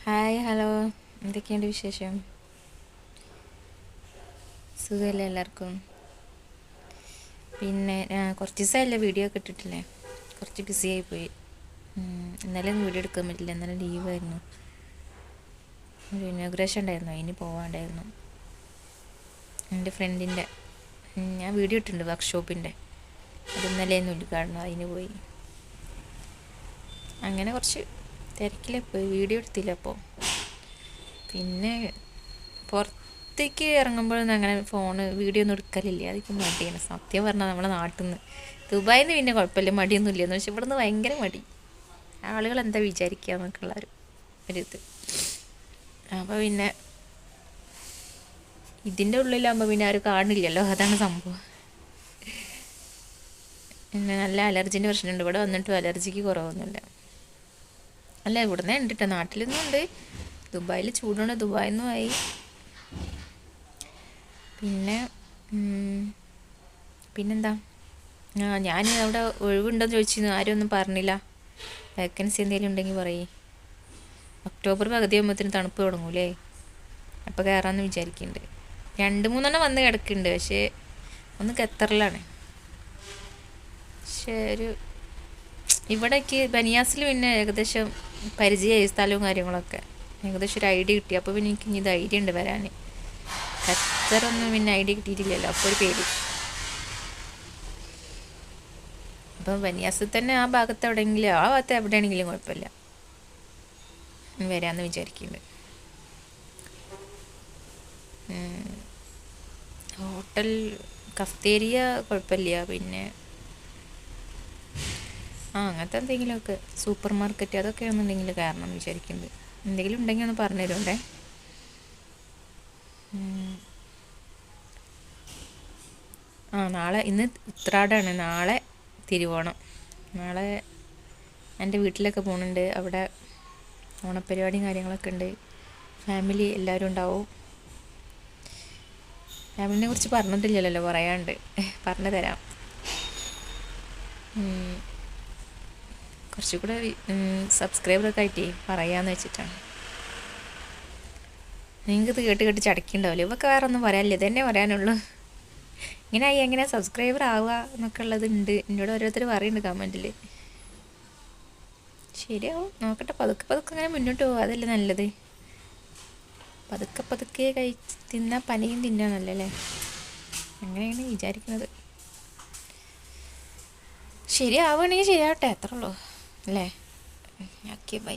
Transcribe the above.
Hi hello, എന്തൊക്കെയുണ്ട് വിശേഷം? സുഖമല്ലേ എല്ലാവർക്കും? പിന്നെ കുറച്ച് ദിവസമായില്ലേ വീഡിയോ ഒക്കെ ഇട്ടിട്ടില്ലേ? കുറച്ച് ബിസി ആയിപ്പോയി. ഇന്നലെ വീഡിയോ എടുക്കാൻ പറ്റില്ല, ഇന്നലെ ലീവായിരുന്നു. ഒരു ഇനോഗ്രേഷൻ ഉണ്ടായിരുന്നു, അതിന് പോവാണ്ടായിരുന്നു. എൻ്റെ ഫ്രണ്ടിൻ്റെ ഞാൻ വീഡിയോ ഇട്ടിട്ടുണ്ട് വർക്ക്ഷോപ്പിൻ്റെ. അത് ഇന്നലെയൊന്നും ഉദ്ഘാടനം, അതിന് പോയി. അങ്ങനെ കുറച്ച് തിരക്കിലെ പോയി, വീഡിയോ എടുത്തില്ല അപ്പോൾ. പിന്നെ പുറത്തേക്ക് ഇറങ്ങുമ്പോഴൊന്നും അങ്ങനെ വീഡിയോ ഒന്നും എടുക്കലില്ല. അതൊക്കെ മടിയാണ് സത്യം പറഞ്ഞാൽ. നമ്മളെ നാട്ടിൽ നിന്ന് ദുബായിൽ നിന്ന് പിന്നെ കുഴപ്പമില്ല, മടിയൊന്നും ഇല്ലെന്ന്. പക്ഷെ ഇവിടെ നിന്ന് ഭയങ്കര മടി. ആളുകൾ എന്താ വിചാരിക്കുക എന്നൊക്കെയുള്ള ഒരിത്. അപ്പോൾ പിന്നെ ഇതിൻ്റെ ഉള്ളിലാകുമ്പോൾ പിന്നെ ആരും കാണില്ലല്ലോ, അതാണ് സംഭവം. പിന്നെ നല്ല അലർജീൻ്റെ പ്രശ്നമുണ്ട്. ഇവിടെ വന്നിട്ടും അലർജിക്ക് കുറവൊന്നുമില്ല. അല്ല, ഇവിടുന്ന് ഉണ്ട് കേട്ടോ, നാട്ടിൽ നിന്നുണ്ട്. ദുബായിൽ ചൂടുണ്ട്, ദുബായിൽ നിന്നും ആയി. പിന്നെന്താ, ഞാൻ അവിടെ ഒഴിവുണ്ടോയെന്ന് ചോദിച്ചിരുന്നു, ആരും ഒന്നും പറഞ്ഞില്ല. വേക്കൻസി എന്തെങ്കിലും ഉണ്ടെങ്കിൽ പറയേ. ഒക്ടോബർ പകുതി ആകുമ്പോഴത്തേന് തണുപ്പ് തുടങ്ങൂലേ, അപ്പോൾ കയറാമെന്ന് വിചാരിക്കുന്നുണ്ട്. 2-3 വന്ന് കിടക്കുന്നുണ്ട്, പക്ഷേ ഒന്ന് ഖത്തറിലാണ്. പക്ഷേ ഇവിടേക്ക് ബനിയാസിൽ പിന്നെ ഏകദേശം പരിചയമായി സ്ഥലവും കാര്യങ്ങളൊക്കെ. ഏകദേശം ഒരു ഐഡിയ കിട്ടി. അപ്പോൾ പിന്നെ എനിക്ക് ഇനി ധൈര്യം ഉണ്ട് വരാൻ. ഖത്തറൊന്നും പിന്നെ ഐഡിയ കിട്ടിയിട്ടില്ലല്ലോ, അപ്പോൾ ഒരു പേടി. അപ്പം ബനിയാസിൽ തന്നെ ആ ഭാഗത്ത് എവിടെയെങ്കിലും, ആ ഭാഗത്ത് എവിടെയാണെങ്കിലും കുഴപ്പമില്ല, വരാമെന്ന് വിചാരിക്കുന്നുണ്ട്. ഹോട്ടൽ കഫ്തേരിയ കുഴപ്പമില്ല. പിന്നെ അങ്ങനത്തെ എന്തെങ്കിലുമൊക്കെ സൂപ്പർ മാർക്കറ്റ് അതൊക്കെയാണെന്നുണ്ടെങ്കിൽ കയറണം എന്ന് വിചാരിക്കുന്നുണ്ട്. എന്തെങ്കിലും ഉണ്ടെങ്കിൽ ഒന്ന് പറഞ്ഞു തരുമുണ്ടേ. ഇന്ന് ഉത്രാടാണ്, നാളെ തിരുവോണം. നാളെ എൻ്റെ വീട്ടിലൊക്കെ പോകുന്നുണ്ട്. അവിടെ ഓണപ്പരിപാടിയും കാര്യങ്ങളൊക്കെ ഉണ്ട്. ഫാമിലി എല്ലാവരും ഉണ്ടാവും. ഫാമിലിനെ കുറിച്ച് പറഞ്ഞിട്ടില്ലല്ലോ, പറയാണ്ട് പറഞ്ഞു തരാം. കുറച്ചുകൂടെ സബ്സ്ക്രൈബറൊക്കെ ആയിട്ടേ പറയാമെന്ന് വെച്ചിട്ടാണ്. നിങ്ങൾക്കിത് കേട്ട് കേട്ട് ചടക്കുണ്ടാവില്ലേ? ഇവർക്ക് വേറെ ഒന്നും പറയാനില്ല, ഇതന്നെ പറയാനുള്ളൂ. ഇങ്ങനെയായി എങ്ങനെ സബ്സ്ക്രൈബർ ആവുക എന്നൊക്കെ ഉള്ളതുണ്ട്. എന്നോട് ഓരോരുത്തർ പറയുന്നുണ്ട് കമൻറ്റിൽ. ശരിയാവും, നോക്കട്ടെ. പതുക്കെ പതുക്കെ അങ്ങനെ മുന്നോട്ട് പോകുക, അതല്ലേ നല്ലത്. പതുക്കെ പതുക്കെ തിന്നാൽ പനിയും തിന്നാന്നല്ലേ, അങ്ങനെയാണ് വിചാരിക്കുന്നത്. ശരിയാവുകയാണെങ്കിൽ ശരിയാവട്ടെ, അത്രേ ഉള്ളൂ അല്ലേ. Okay, by.